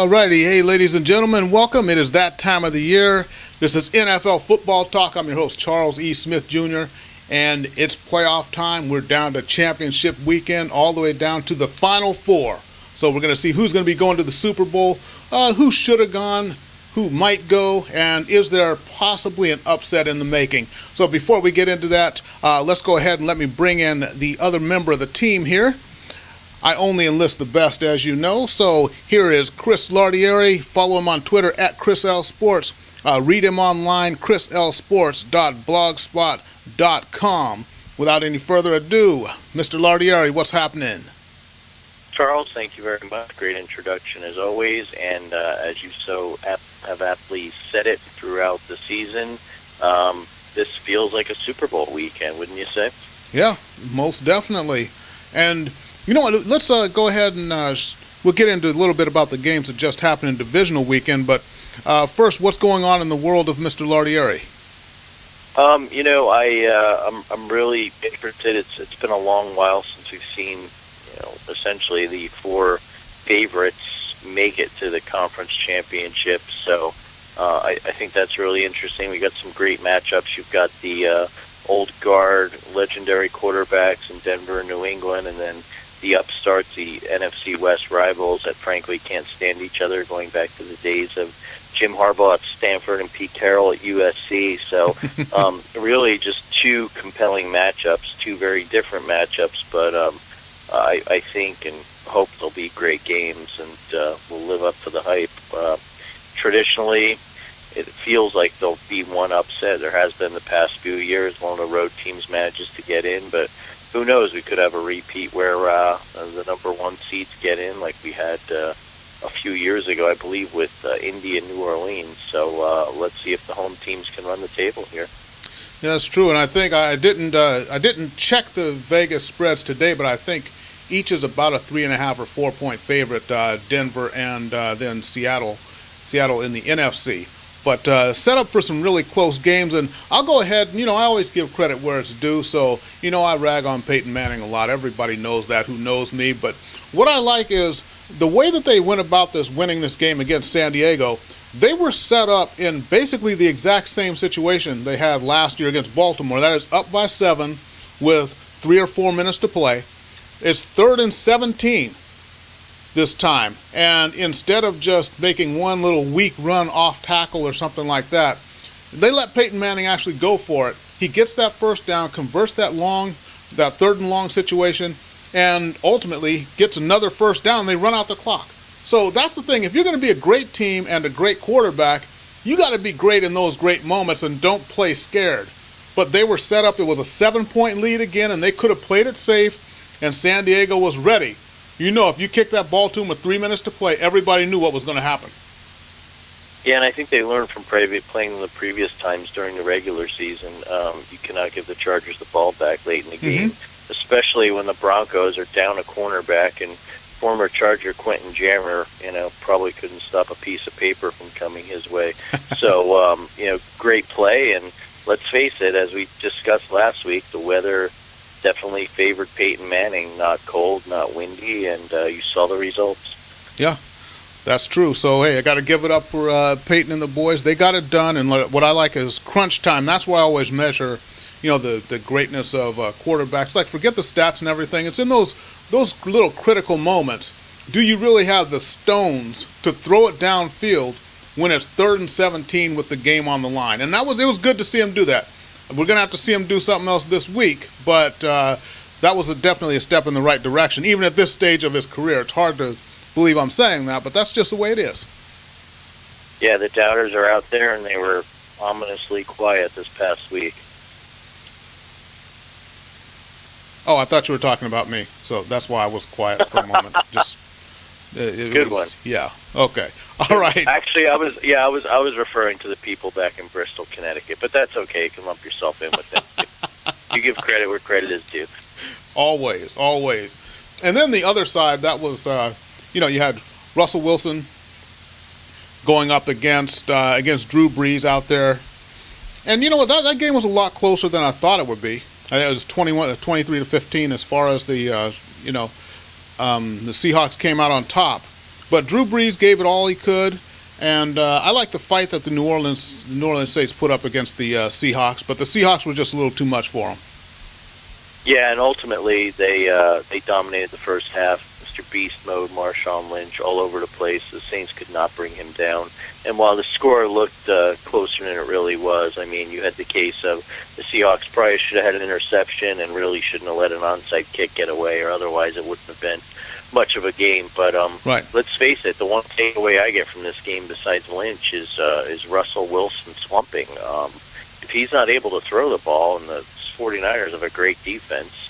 Alrighty, hey ladies and gentlemen, welcome. It is that time of the year. This is NFL Football Talk. I'm your host, Charles E. Smith Jr., and it's playoff time. We're down to championship weekend, all the way down to the Final Four. So we're going to see who's going to be going to the Super Bowl, who should have gone, who might go, and is there possibly an upset in the making. So before we get into that, let's go ahead and let me bring in the other member of the team here. I only enlist the best, as you know. So here is Chris Lardieri. Follow him on Twitter at Chris L Sports. Read him online, chrislsports.blogspot.com. Without any further ado, Mr. Lardieri, what's happening? Charles, thank you very much. Great introduction as always. And as you have aptly said it throughout the season, this feels like a Super Bowl weekend, wouldn't you say? Yeah, most definitely. And you know what, let's go ahead and we'll get into a little bit about the games that just happened in divisional weekend. But first, what's going on in the world of Mr. Lardieri? I'm really interested. It's been a long while since we've seen, essentially the four favorites make it to the conference championship. So I think that's really interesting. We got some great matchups. You've got the old guard, legendary quarterbacks in Denver and New England, and then the upstarts, the NFC West rivals that frankly can't stand each other, going back to the days of Jim Harbaugh at Stanford and Pete Carroll at USC. So really just two compelling matchups, two very different matchups, but I think and hope they'll be great games and will live up to the hype. Traditionally, it feels like there'll be one upset. There has been the past few years. One of the road teams manages to get in, but who knows? We could have a repeat where the number one seeds get in, like we had a few years ago, I believe, with Indy and New Orleans. So let's see if the home teams can run the table here. Yeah, that's true. And I think I didn't check the Vegas spreads today, but I think each is about a 3.5 or 4 point favorite. Denver and then Seattle in the NFC. But set up for some really close games, and I'll go ahead and, I always give credit where it's due, so, I rag on Peyton Manning a lot. Everybody knows that who knows me, but what I like is the way that they went about winning this game against San Diego. They were set up in basically the exact same situation they had last year against Baltimore. That is up by 7 with 3 or 4 minutes to play. It's 3rd and 17. This time, and instead of just making one little weak run off tackle or something like that, they let Peyton Manning actually go for it. He gets that first down, converts that 3rd and long situation, and ultimately gets another first down, and they run out the clock. So that's the thing. If you're going to be a great team and a great quarterback, you got to be great in those great moments and don't play scared. But they were set up. It was a 7-point lead again, and they could have played it safe, and San Diego was ready. If you kick that ball to them with 3 minutes to play, everybody knew what was going to happen. Yeah, and I think they learned from playing the previous times during the regular season. You cannot give the Chargers the ball back late in the game, especially when the Broncos are down a cornerback, and former Charger Quentin Jammer, probably couldn't stop a piece of paper from coming his way. So, great play, and let's face it, as we discussed last week, the weather definitely favored Peyton Manning. Not cold, not windy, and you saw the results. Yeah, that's true. So, hey, I got to give it up for Peyton and the boys. They got it done, and what I like is crunch time. That's why I always measure, the greatness of quarterbacks. Like, forget the stats and everything. It's in those little critical moments. Do you really have the stones to throw it downfield when it's 3rd and 17 with the game on the line? And it was good to see him do that. We're going to have to see him do something else this week, but that was definitely a step in the right direction, even at this stage of his career. It's hard to believe I'm saying that, but that's just the way it is. Yeah, the doubters are out there, and they were ominously quiet this past week. Oh, I thought you were talking about me, so that's why I was quiet for a moment. Good one. Yeah. Okay. All right. Actually, I was referring to the people back in Bristol, Connecticut, but that's okay. You can lump yourself in with them. You give credit where credit is due. Always. And then the other side, that was, you had Russell Wilson going up against Drew Brees out there, and you know what? That game was a lot closer than I thought it would be. It was 23-15 as far as the Seahawks came out on top. But Drew Brees gave it all he could, and I like the fight that the New Orleans Saints put up against the Seahawks, but the Seahawks were just a little too much for them. Yeah, and ultimately they dominated the first half. Mr. Beast mode, Marshawn Lynch, all over the place. The Saints could not bring him down. And while the score looked closer than it really was, I mean, you had the case of the Seahawks probably should have had an interception and really shouldn't have let an onside kick get away, or otherwise it wouldn't have been much of a game. But right. Let's face it, the one takeaway I get from this game besides Lynch is Russell Wilson slumping. If he's not able to throw the ball, and the 49ers have a great defense,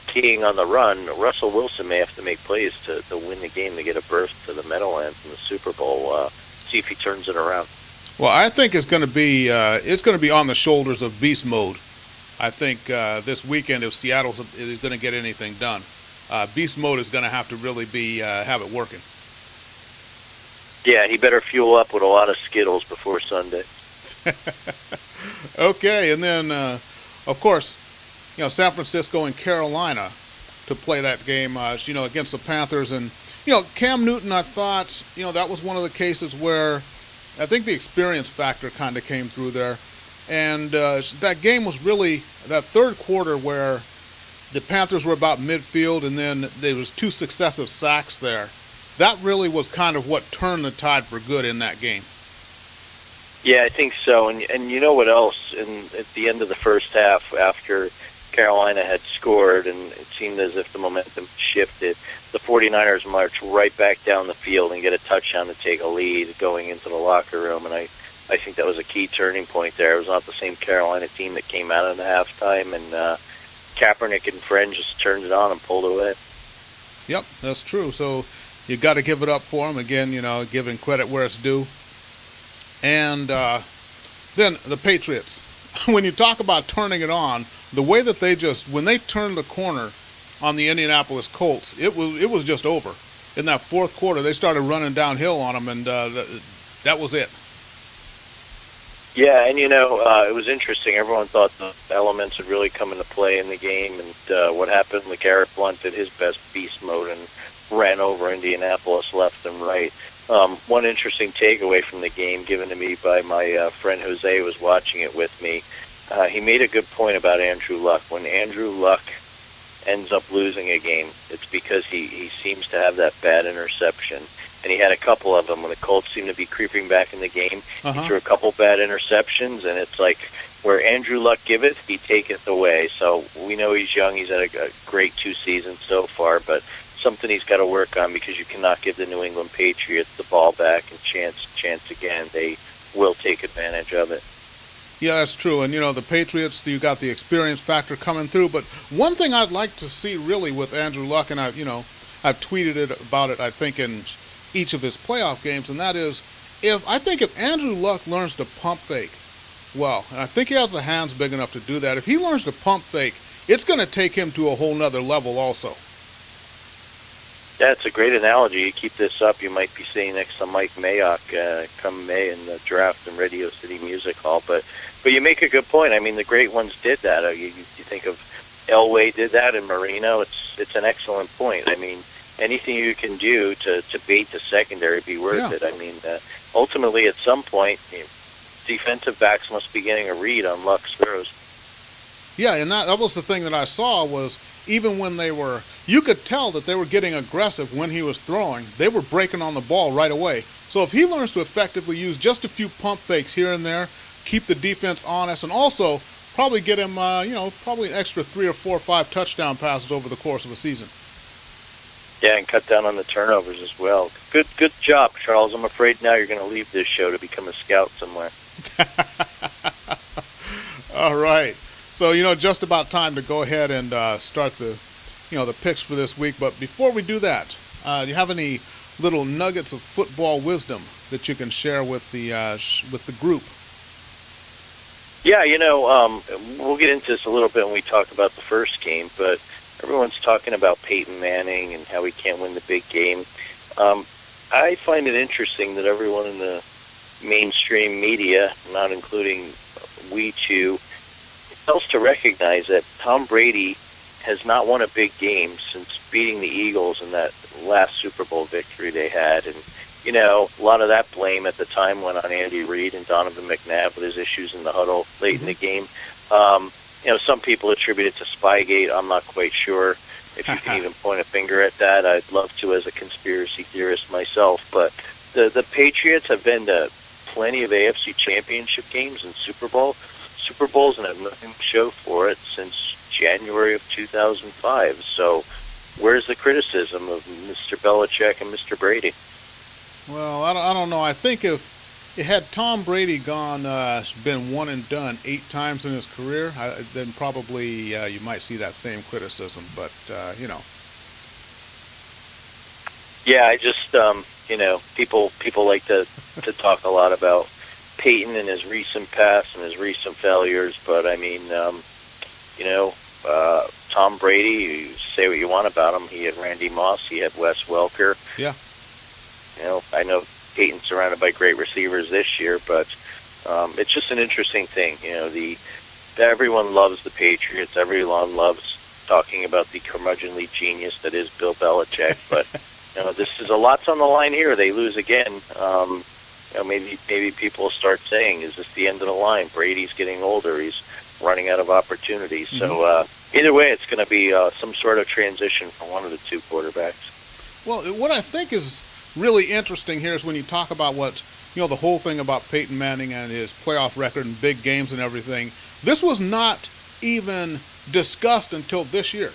keying on the run, Russell Wilson may have to make plays to win the game, to get a berth to the Meadowlands in the Super Bowl. See if he turns it around. Well, I think it's going to be on the shoulders of beast mode. I think this weekend, if Seattle is going to get anything done, beast mode is going to have to really have it working. Yeah, he better fuel up with a lot of Skittles before Sunday. Okay, and then of course, San Francisco and Carolina to play that game, against the Panthers. And, Cam Newton, I thought, that was one of the cases where I think the experience factor kind of came through there. And that game was really that third quarter where the Panthers were about midfield, and then there was 2 successive sacks there. That really was kind of what turned the tide for good in that game. Yeah, I think so. And you know what else? At the end of the first half, after Carolina had scored and it seemed as if the momentum shifted, the 49ers marched right back down the field and get a touchdown to take a lead going into the locker room. And I think that was a key turning point there. It was not the same Carolina team that came out in the halftime, and Kaepernick and friends just turned it on and pulled away. Yep, that's true. So you got to give it up for them. Again, giving credit where it's due. And then the Patriots. When you talk about turning it on, the way that when they turned the corner on the Indianapolis Colts, it was just over. In that fourth quarter, they started running downhill on them, and that was it. Yeah, and it was interesting. Everyone thought the elements would really come into play in the game, and what happened? LeGarrette Blount did his best beast mode and ran over Indianapolis left and right. One interesting takeaway from the game given to me by my friend Jose, who was watching it with me. He made a good point about Andrew Luck. When Andrew Luck ends up losing a game, it's because he seems to have that bad interception. And he had a couple of them when the Colts seemed to be creeping back in the game. He threw a couple bad interceptions, and it's like where Andrew Luck giveth, he taketh away. So we know he's young. He's had a great 2 seasons so far, but something he's got to work on, because you cannot give the New England Patriots the ball back and chance again. They will take advantage of it. Yeah, that's true. And, the Patriots, you got the experience factor coming through. But one thing I'd like to see really with Andrew Luck, and I've tweeted about it, I think, in each of his playoff games, and that is, if Andrew Luck learns to pump fake well, and I think he has the hands big enough to do that, if he learns to pump fake, it's going to take him to a whole nother level also. That's a great analogy. You keep this up, you might be sitting next to Mike Mayock come May in the draft in Radio City Music Hall. But you make a good point. I mean, the great ones did that. You think of Elway did that in Marino. It's an excellent point. I mean, anything you can do to bait the secondary be worth it. I mean, ultimately, at some point, defensive backs must be getting a read on Luck's throws. Yeah, and that was the thing that I saw was even when you could tell that they were getting aggressive when he was throwing. They were breaking on the ball right away. So if he learns to effectively use just a few pump fakes here and there, keep the defense honest, and also probably get him, probably an extra 3 or 4 or 5 touchdown passes over the course of a season. Yeah, and cut down on the turnovers as well. Good job, Charles. I'm afraid now you're going to leave this show to become a scout somewhere. All right. So, just about time to go ahead and start the picks for this week. But before we do that, do you have any little nuggets of football wisdom that you can share with the group? Yeah, we'll get into this a little bit when we talk about the first game, but everyone's talking about Peyton Manning and how he can't win the big game. I find it interesting that everyone in the mainstream media, not including we two, fails to recognize that Tom Brady has not won a big game since beating the Eagles in that last Super Bowl victory they had. And a lot of that blame at the time went on Andy Reid and Donovan McNabb with his issues in the huddle late in the game. Some people attribute it to Spygate. I'm not quite sure if you can even point a finger at that. I'd love to as a conspiracy theorist myself. But the Patriots have been to plenty of AFC championship games and Super Bowls, and have nothing to show for it since January of 2005. So where's the criticism of Mr. Belichick and Mr. Brady? Well, I don't know. I think if it had Tom Brady been one and done 8 times in his career, then probably you might see that same criticism. But Yeah, I just people like to talk a lot about Peyton and his recent past and his recent failures, but I mean, Tom Brady, you say what you want about him. He had Randy Moss, he had Wes Welker. Yeah. I know Peyton's surrounded by great receivers this year, but it's just an interesting thing. Everyone loves the Patriots. Everyone loves talking about the curmudgeonly genius that is Bill Belichick, but this is a lot's on the line here. They lose again. Maybe people start saying, "Is this the end of the line? Brady's getting older. He's running out of opportunities." Mm-hmm. So either way, it's going to be some sort of transition for one of the two quarterbacks. Well, what I think is really interesting here is when you talk about the whole thing about Peyton Manning and his playoff record and big games and everything. This was not even discussed until this year.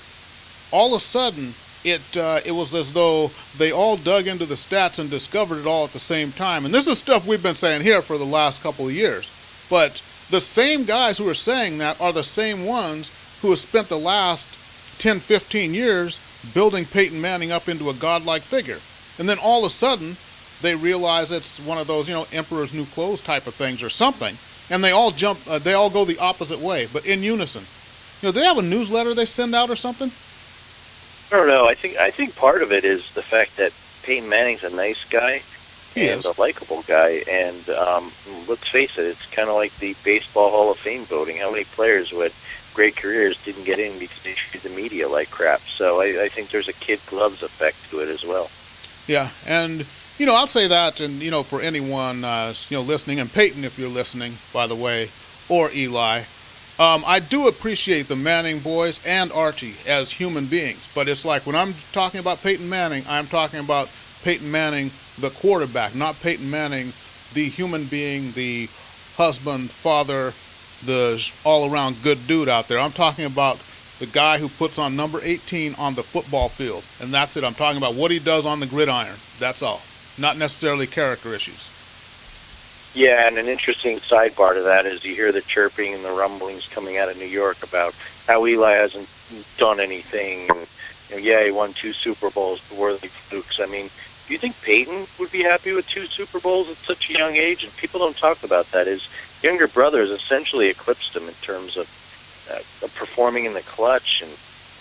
All of a sudden, it was as though they all dug into the stats and discovered it all at the same time. And this is stuff we've been saying here for the last couple of years. But the same guys who are saying that are the same ones who have spent the last 10, 15 years building Peyton Manning up into a godlike figure. And then all of a sudden, they realize it's one of those, emperor's new clothes type of things or something. And they all they all go the opposite way, but in unison. Do they have a newsletter they send out or something? I don't know. I think part of it is the fact that Peyton Manning's a nice guy and a likable guy. And let's face it, it's kind of like the Baseball Hall of Fame voting. How many players with great careers didn't get in because they treated the media like crap? So I think there's a kid gloves effect to it as well. Yeah, and I'll say that, and for anyone listening, and Peyton, if you're listening, by the way, or Eli, I do appreciate the Manning boys and Archie as human beings, but it's like when I'm talking about Peyton Manning, I'm talking about Peyton Manning, the quarterback, not Peyton Manning, the human being, the husband, father, the all-around good dude out there. I'm talking about the guy who puts on number 18 on the football field, and that's it. I'm talking about what he does on the gridiron. That's all. Not necessarily character issues. Yeah, and an interesting sidebar to that is you hear the chirping and the rumblings coming out of New York about how Eli hasn't done anything. And, he won 2 Super Bowls, the worthy flukes. I mean, do you think Peyton would be happy with 2 Super Bowls at such a young age? And people don't talk about that. His younger brother has essentially eclipsed him in terms of performing in the clutch and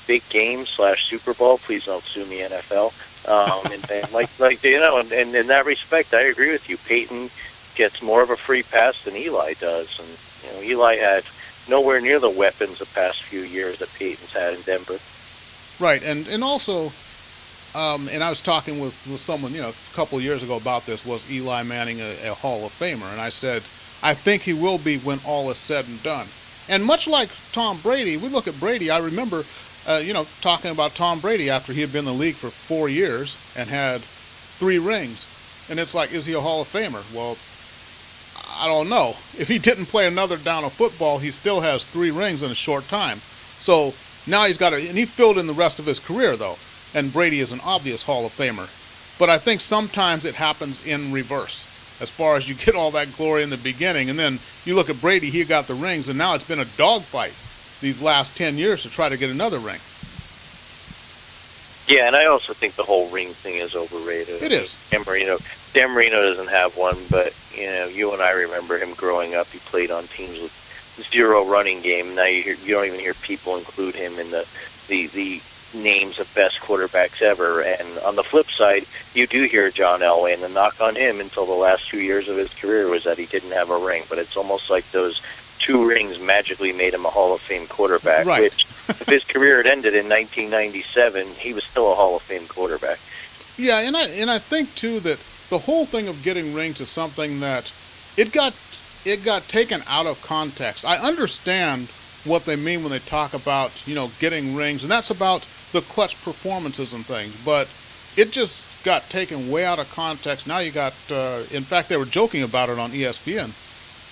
big games / Super Bowl. Please don't sue me, NFL. And in that respect, I agree with you. Peyton gets more of a free pass than Eli does, and Eli had nowhere near the weapons the past few years that Peyton's had in Denver. Right, and also, and I was talking with someone a couple of years ago about this. Was Eli Manning a Hall of Famer? And I said I think he will be when all is said and done. And much like Tom Brady, we look at Brady. I remember, talking about Tom Brady after he had been in the league for 4 years and had 3 rings. And it's like, is he a Hall of Famer? Well, I don't know. If he didn't play another down of football, he still has 3 rings in a short time. So now he's got and he filled in the rest of his career, though. And Brady is an obvious Hall of Famer. But I think sometimes it happens in reverse. As far as you get all that glory in the beginning, and then you look at Brady, he got the rings, and now it's been a dogfight these last 10 years to try to get another ring. Yeah, and I also think the whole ring thing is overrated. It is. Dan Marino doesn't have one, but you and I remember him growing up. He played on teams with 0 running game. Now you don't even hear people include him in the names of best quarterbacks ever. And on the flip side, you do hear John Elway, and the knock on him until the last 2 years of his career was that he didn't have a ring. But it's almost like those 2 rings magically made him a Hall of Fame quarterback, right. Which if his career had ended in 1997, he was still a Hall of Fame quarterback. Yeah, and I think, too, that the whole thing of getting rings is something that it got taken out of context. I understand what they mean when they talk about, getting rings, and that's about the clutch performances and things, but it just got taken way out of context. Now you got, in fact, they were joking about it on ESPN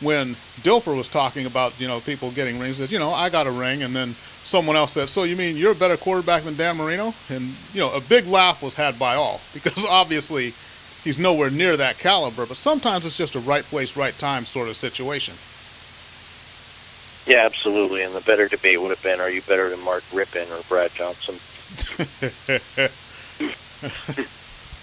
when Dilfer was talking about, people getting rings. Said, I got a ring, and then someone else said, so you mean you're a better quarterback than Dan Marino? And, a big laugh was had by all, because obviously he's nowhere near that caliber, but sometimes it's just a right place, right time sort of situation. Yeah, absolutely. And the better debate would have been, are you better than Mark Rippon or Brad Johnson?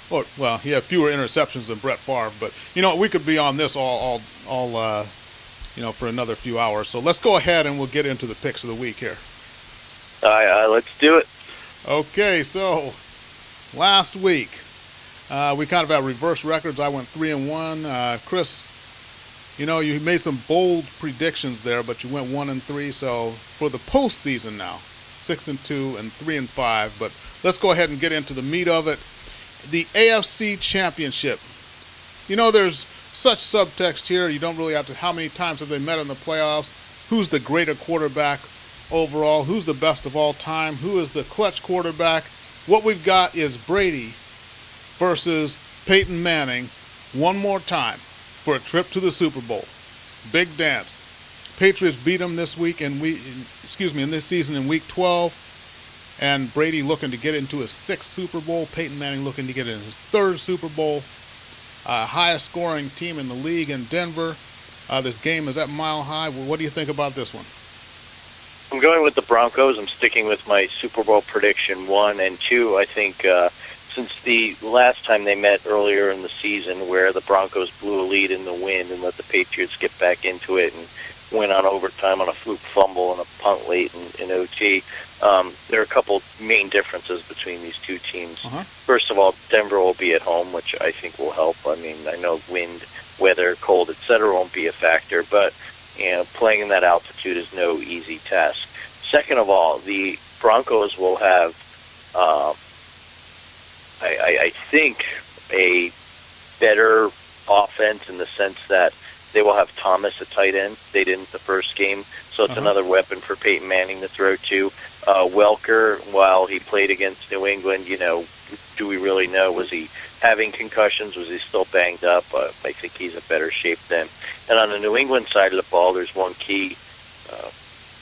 Well, he had fewer interceptions than Brett Favre, but we could be on this all for another few hours. So let's go ahead and we'll get into the picks of the week here. Let's do it. Okay, so last week we kind of had reverse records. I went 3-1. Chris, you made some bold predictions there, but you went 1-3. So for the postseason now, 6-2 and 3-5. But let's go ahead and get into the meat of it. The AFC Championship. There's such subtext here. You don't really have to. How many times have they met in the playoffs? Who's the greater quarterback overall? Who's the best of all time? Who is the clutch quarterback? What we've got is Brady versus Peyton Manning one more time for a trip to the Super Bowl. Big dance. Patriots beat them this week in this season in Week 12. And Brady looking to get into his 6th Super Bowl. Peyton Manning looking to get in his 3rd Super Bowl. Highest scoring team in the league in Denver. This game is at Mile High. What do you think about this one? I'm going with the Broncos. I'm sticking with my Super Bowl prediction 1 and 2. I think since the last time they met earlier in the season where the Broncos blew a lead in the wind and let the Patriots get back into it and went on overtime on a fluke fumble and a punt late in OT. There are a couple main differences between these two teams. First of all, Denver will be at home, which I think will help. I mean, I know wind, weather, cold, etc. won't be a factor, but playing in that altitude is no easy task. Second of all, the Broncos will have, I think, a better offense in the sense that they will have Thomas at tight end. They didn't the first game, so it's another weapon for Peyton Manning to throw to. Welker, while he played against New England, do we really know? Was he having concussions? Was he still banged up? I think he's in better shape then. And on the New England side of the ball, there's one key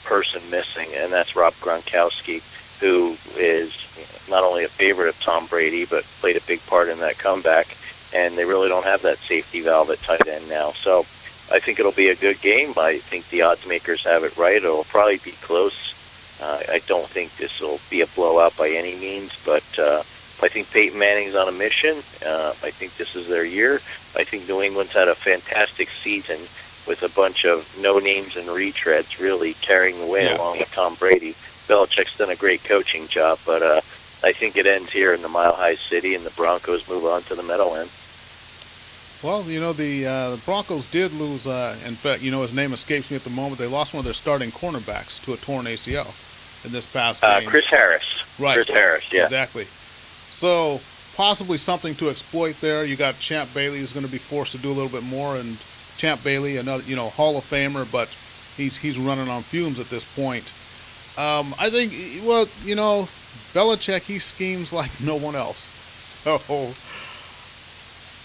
person missing, and that's Rob Gronkowski, who is not only a favorite of Tom Brady, but played a big part in that comeback. And they really don't have that safety valve at tight end now. So I think it'll be a good game. I think the odds makers have it right. It'll probably be close. I don't think this will be a blowout by any means, but I think Peyton Manning's on a mission. I think this is their year. I think New England's had a fantastic season with a bunch of no-names and retreads really carrying the way along with Tom Brady. Belichick's done a great coaching job, but I think it ends here in the Mile High City, and the Broncos move on to the Meadowlands. Well, the Broncos did lose. In fact, his name escapes me at the moment. They lost one of their starting cornerbacks to a torn ACL in this past game. Chris Harris. Right. Chris Harris, yeah. Exactly. So possibly something to exploit there. You got Champ Bailey, who's going to be forced to do a little bit more, and Champ Bailey, another Hall of Famer, but he's running on fumes at this point. I think, Belichick, he schemes like no one else. So,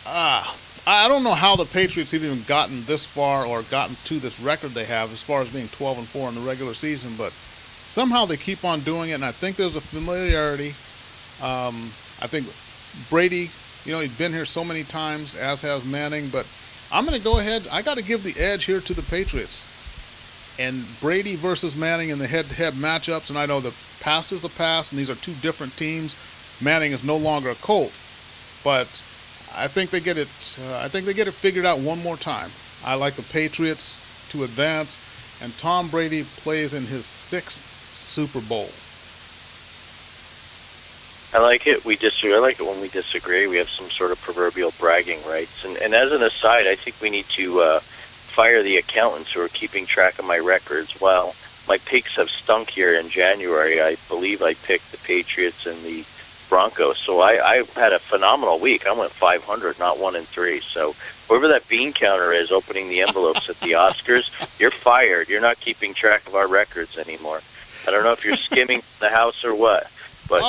I don't know how the Patriots have even gotten this far or gotten to this record they have as far as being 12-4 in the regular season, but somehow they keep on doing it, and I think there's a familiarity. I think Brady, he's been here so many times, as has Manning, but I'm going to go ahead. I got to give the edge here to the Patriots. And Brady versus Manning in the head-to-head matchups, and I know the past is the past, and these are two different teams. Manning is no longer a Colt, but I think they get it. I think they get it figured out one more time. I like the Patriots to advance, and Tom Brady plays in his 6th Super Bowl. I like it. I like it when we disagree. We have some sort of proverbial bragging rights. And as an aside, I think we need to fire the accountants who are keeping track of my records. While my picks have stunk here in January, I believe I picked the Patriots and the Broncos. So I had a phenomenal week. I went 500, not 1-3. So whoever that bean counter is opening the envelopes at the Oscars, you're fired. You're not keeping track of our records anymore. I don't know if you're skimming the house or what, but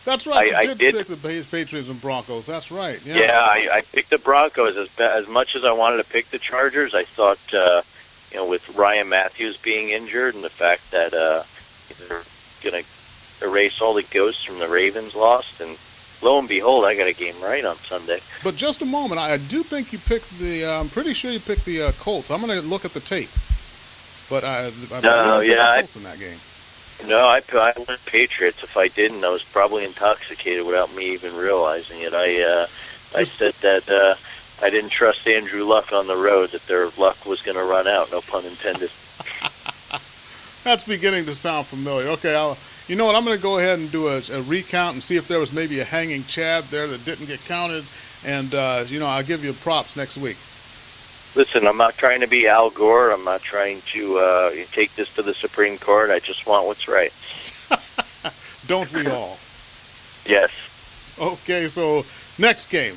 That's right. I You did pick the Patriots and Broncos. That's right. Yeah, yeah, I picked the Broncos as much as I wanted to pick the Chargers. I thought, with Ryan Matthews being injured and the fact that they're going to erase all the ghosts from the Ravens lost, and lo and behold, I got a game right on Sunday. But just a moment, I do think you picked the. I'm pretty sure you picked the Colts. I'm going to look at the tape. But I Colts in that game. No, I went Patriots. If I didn't, I was probably intoxicated without me even realizing it. I said that I didn't trust Andrew Luck on the road, that their luck was going to run out, no pun intended. That's beginning to sound familiar. Okay, you know what? I'm going to go ahead and do a recount and see if there was maybe a hanging Chad there that didn't get counted, and I'll give you props next week. Listen, I'm not trying to be Al Gore. I'm not trying to take this to the Supreme Court. I just want what's right. Don't we all? Yes. Okay, so next game.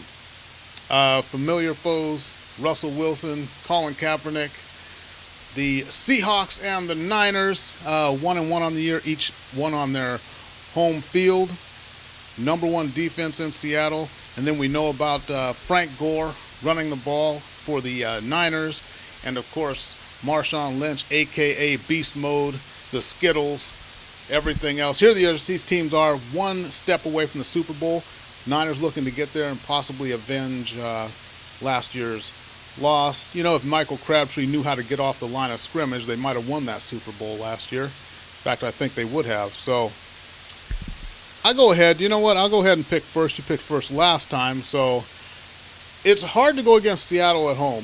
Familiar foes, Russell Wilson, Colin Kaepernick. The Seahawks and the Niners, 1-1 on the year, each one on their home field. Number one defense in Seattle. And then we know about Frank Gore running the ball for the Niners, and of course Marshawn Lynch, aka Beast Mode, the Skittles, everything else. Here these teams are one step away from the Super Bowl. Niners looking to get there and possibly avenge last year's loss. If Michael Crabtree knew how to get off the line of scrimmage, they might have won that Super Bowl last year. In fact, I think they would have. So I go ahead. You know what? I'll go ahead and pick first. You picked first last time, so it's hard to go against Seattle at home,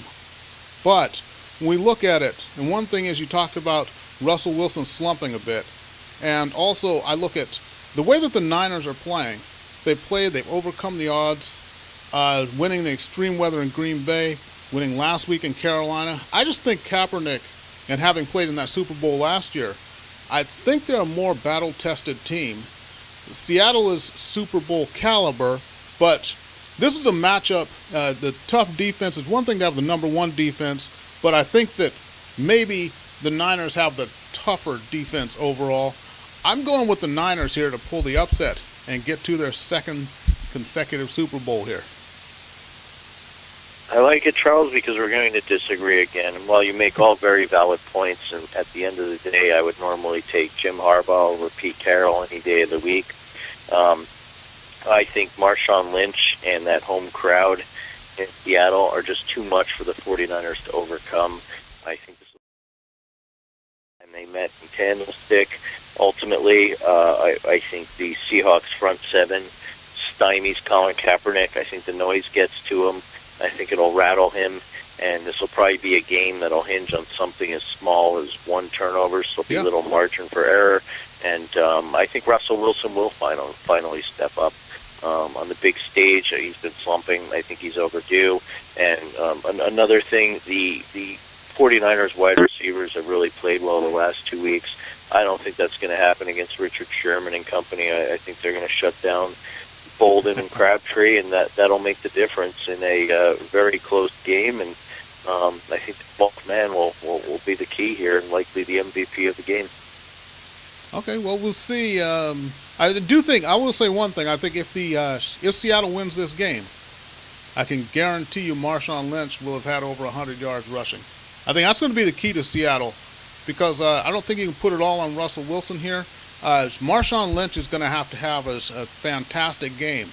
but when we look at it, and one thing is you talked about Russell Wilson slumping a bit, and also I look at the way that the Niners are playing. They've overcome the odds, winning the extreme weather in Green Bay, winning last week in Carolina. I just think Kaepernick, and having played in that Super Bowl last year, I think they're a more battle-tested team. Seattle is Super Bowl caliber, but this is a matchup. The tough defense is one thing to have the number one defense, but I think that maybe the Niners have the tougher defense overall. I'm going with the Niners here to pull the upset and get to their second consecutive Super Bowl here. I like it, Charles, because we're going to disagree again. And while you make all very valid points, and at the end of the day, I would normally take Jim Harbaugh over Pete Carroll any day of the week. I think Marshawn Lynch and that home crowd in Seattle are just too much for the 49ers to overcome. I think this is and they met in Candlestick. Ultimately, I think the Seahawks front seven stymies Colin Kaepernick. I think the noise gets to him. I think it'll rattle him, and this will probably be a game that'll hinge on something as small as one turnover, so there'll be little margin for error. And I think Russell Wilson will finally step up on the big stage. He's been slumping. I think he's overdue. And another thing, the 49ers wide receivers have really played well the last 2 weeks. I don't think that's going to happen against Richard Sherman and company. I think they're going to shut down Bolden and Crabtree, and that'll make the difference in a very close game. And I think the bulk man will be the key here and likely the MVP of the game. Okay, well, we'll see. I will say one thing. I think if Seattle wins this game, I can guarantee you Marshawn Lynch will have had over 100 yards rushing. I think that's going to be the key to Seattle, because I don't think you can put it all on Russell Wilson here. Marshawn Lynch is going to have a fantastic game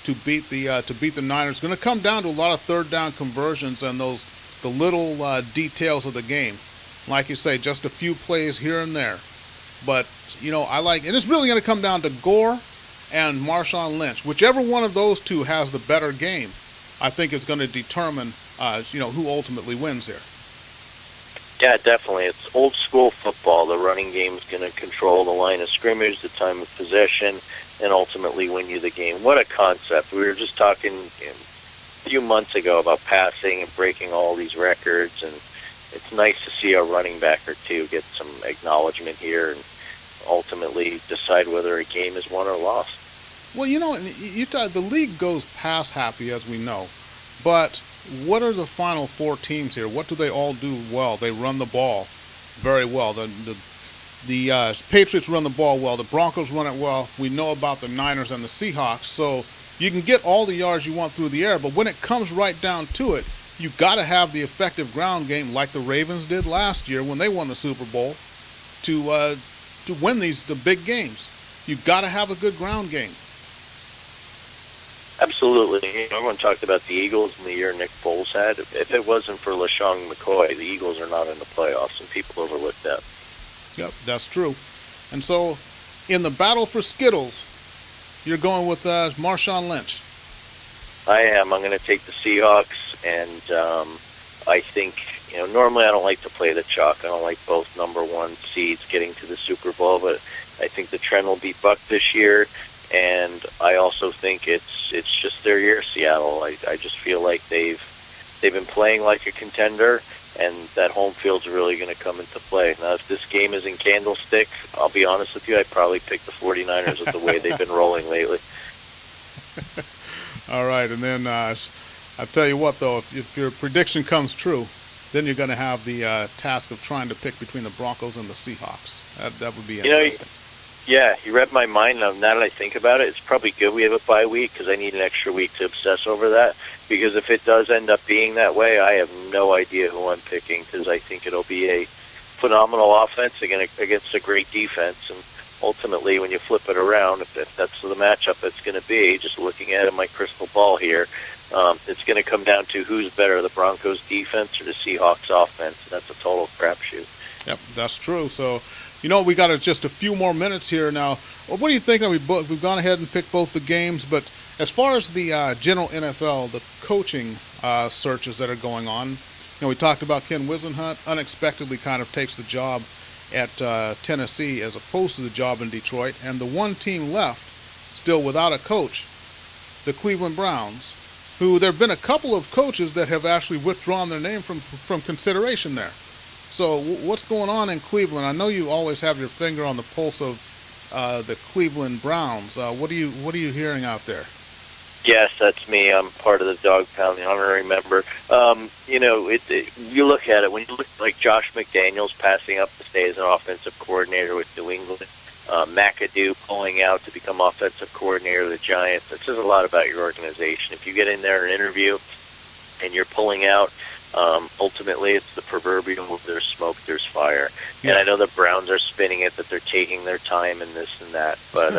to beat the Niners. It's going to come down to a lot of third down conversions and the little details of the game. Like you say, just a few plays here and there. But, and it's really going to come down to Gore and Marshawn Lynch. Whichever one of those two has the better game, I think is going to determine, who ultimately wins here. Yeah, definitely. It's old school football. The running game is going to control the line of scrimmage, the time of possession, and ultimately win you the game. What a concept. We were just talking a few months ago about passing and breaking all these records, and it's nice to see a running back or two get some acknowledgement here. And ultimately decide whether a game is won or lost. Well, the league goes pass happy, as we know, but what are the final four teams here? What do they all do well? They run the ball very well. The Patriots run the ball well. The Broncos run it well. We know about the Niners and the Seahawks. So you can get all the yards you want through the air, but when it comes right down to it, you've got to have the effective ground game like the Ravens did last year when they won the Super Bowl to win the big games. You've got to have a good ground game. Absolutely. Everyone talked about the Eagles and the year Nick Foles had. If it wasn't for LaShawn McCoy, the Eagles are not in the playoffs, and people overlook that. Yep, that's true. And so, in the battle for Skittles, you're going with Marshawn Lynch. I am. I'm going to take the Seahawks, and I think, normally I don't like to play the chalk. I don't like both number one seeds getting to the Super Bowl, but I think the trend will be bucked this year. And I also think it's just their year, Seattle. I just feel like they've been playing like a contender, and that home field's really going to come into play. Now, if this game is in Candlestick, I'll be honest with you, I'd probably pick the 49ers with the way they've been rolling lately. All right, and then I'll tell you what, though, if your prediction comes true, then you're going to have the task of trying to pick between the Broncos and the Seahawks. That would be interesting. Yeah, you read my mind. Now that I think about it, it's probably good we have a bye week because I need an extra week to obsess over that. Because if it does end up being that way, I have no idea who I'm picking because I think it'll be a phenomenal offense against a great defense. And ultimately, when you flip it around, if that's the matchup it's going to be, just looking at it in my crystal ball here, it's going to come down to who's better, the Broncos defense or the Seahawks offense. That's a total crapshoot. Yep, that's true. So, we got just a few more minutes here now. What do you think? We've gone ahead and picked both the games, but as far as the general NFL, the coaching searches that are going on, we talked about Ken Wisenhunt unexpectedly kind of takes the job at Tennessee as opposed to the job in Detroit, and the one team left still without a coach, the Cleveland Browns, who there have been a couple of coaches that have actually withdrawn their name from consideration there. So what's going on in Cleveland? I know you always have your finger on the pulse of the Cleveland Browns. What are you hearing out there? Yes, that's me. I'm part of the Dog Pound, the honorary member. You look at it, when you look like Josh McDaniels passing up to stay as an offensive coordinator with New England, McAdoo pulling out to become offensive coordinator of the Giants, that says a lot about your organization. If you get in there and interview and you're pulling out, ultimately it's the proverbial "if there's smoke, there's fire." Yeah. And I know the Browns are spinning it that they're taking their time and this and that, but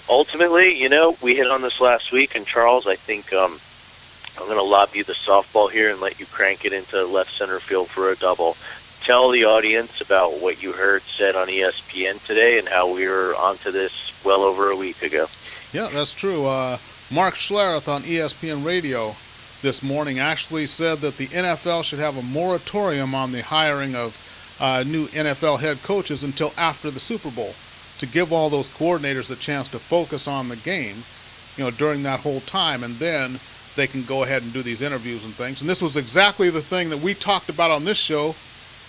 ultimately, we hit on this last week, and Charles, I think I'm going to lob you the softball here and let you crank it into left center field for a double. Tell the audience about what you heard said on ESPN today and how we were onto this well over a week ago. Yeah, that's true. Mark Schlereth on ESPN Radio this morning actually said that the NFL should have a moratorium on the hiring of new NFL head coaches until after the Super Bowl to give all those coordinators a chance to focus on the game, during that whole time, and then they can go ahead and do these interviews and things. And this was exactly the thing that we talked about on this show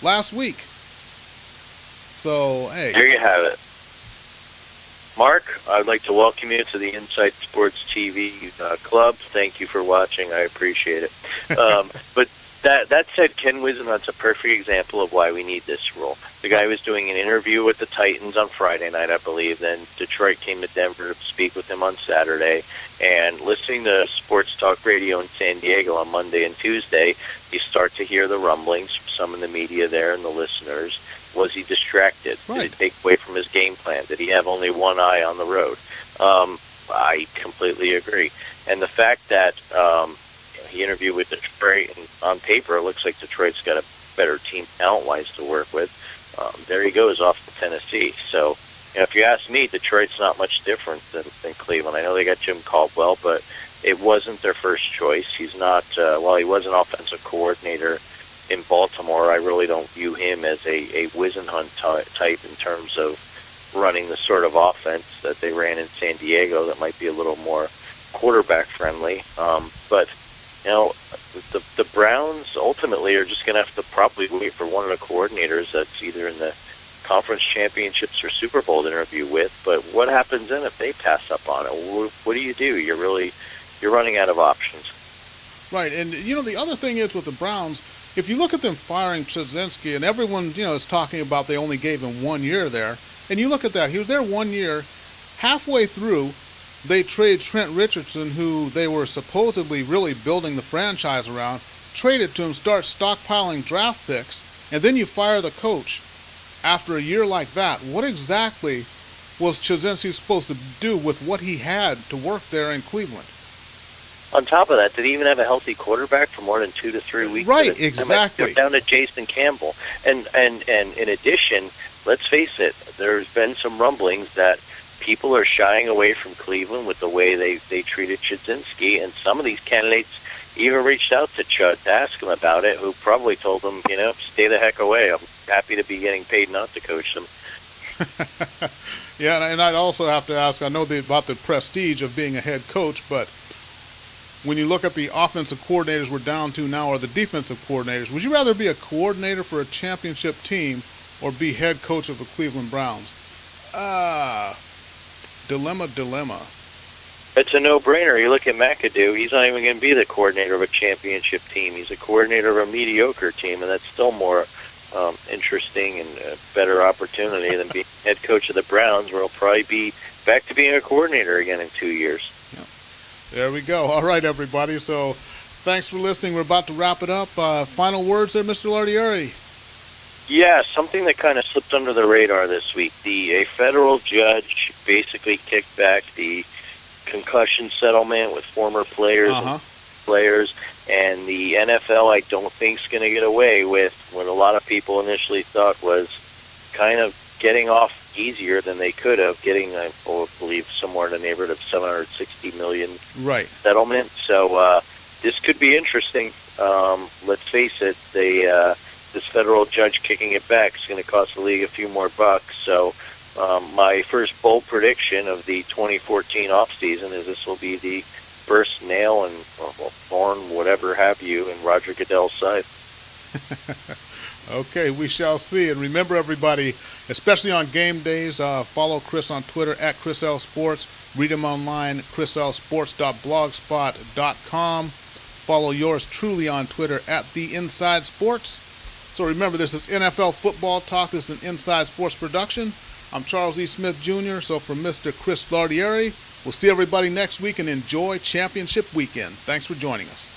last week. So, hey. There you have it. Mark, I'd like to welcome you to the Inside Sports TV Club. Thank you for watching. I appreciate it. But that said, Ken Wisenhunt's a perfect example of why we need this rule. The guy was doing an interview with the Titans on Friday night, I believe. Then Detroit came to Denver to speak with him on Saturday. And listening to sports talk radio in San Diego on Monday and Tuesday, you start to hear the rumblings from some in the media there and the listeners. Was he distracted? Right. Did it take away from his game plan? Did he have only one eye on the road? I completely agree. And the fact that he interviewed with Detroit, and on paper it looks like Detroit's got a better team talent-wise to work with. There he goes off to Tennessee. So, if you ask me, Detroit's not much different than Cleveland. I know they got Jim Caldwell, but it wasn't their first choice. He's not, while he was an offensive coordinator in Baltimore, I really don't view him as a Wisenhunt type in terms of running the sort of offense that they ran in San Diego that might be a little more quarterback friendly. But the Browns ultimately are just going to have to probably wait for one of the coordinators that's either in the conference championships or Super Bowl to interview with. But what happens then if they pass up on it? What do? You're running out of options. Right, and the other thing is with the Browns, if you look at them firing Chudzinski, and everyone is talking about they only gave him 1 year there, and you look at that, he was there 1 year. Halfway through, they trade Trent Richardson, who they were supposedly really building the franchise around, traded to him, start stockpiling draft picks, and then you fire the coach after a year like that. What exactly was Chudzinski supposed to do with what he had to work there in Cleveland? On top of that, did he even have a healthy quarterback for more than 2 to 3 weeks? Right, exactly. They're down to Jason Campbell. And in addition, let's face it, there's been some rumblings that people are shying away from Cleveland with the way they treated Chudzinski, and some of these candidates even reached out to Chud to ask him about it, who probably told them, stay the heck away. I'm happy to be getting paid not to coach them. Yeah, and I'd also have to ask, I know about the prestige of being a head coach, but when you look at the offensive coordinators we're down to now, or the defensive coordinators, would you rather be a coordinator for a championship team or be head coach of the Cleveland Browns? Dilemma. It's a no-brainer. You look at McAdoo, he's not even going to be the coordinator of a championship team. He's a coordinator of a mediocre team, and that's still more interesting and a better opportunity than being head coach of the Browns, where he'll probably be back to being a coordinator again in 2 years. Yeah. There we go. All right, everybody. So thanks for listening. We're about to wrap it up. Final words there, Mr. Lardieri? Yeah, something that kind of slipped under the radar this week. A federal judge basically kicked back the concussion settlement with former players and the NFL, I don't think, is going to get away with what a lot of people initially thought was kind of getting off easier than they could have, getting, I believe, somewhere in the neighborhood of $760 million settlement. So this could be interesting. Let's face it, this federal judge kicking it back is going to cost the league a few more bucks. So my first bold prediction of the 2014 offseason is this will be the first nail and thorn, whatever have you, in Roger Goodell's side. Okay, we shall see. And remember, everybody, especially on game days, follow Chris on Twitter at Chris L Sports. Read him online, chrislsports.blogspot.com. Follow yours truly on Twitter at The Inside Sports. So remember, this is NFL Football Talk. This is an Inside Sports production. I'm Charles E. Smith, Jr., so from Mr. Chris Lardieri, we'll see everybody next week and enjoy Championship Weekend. Thanks for joining us.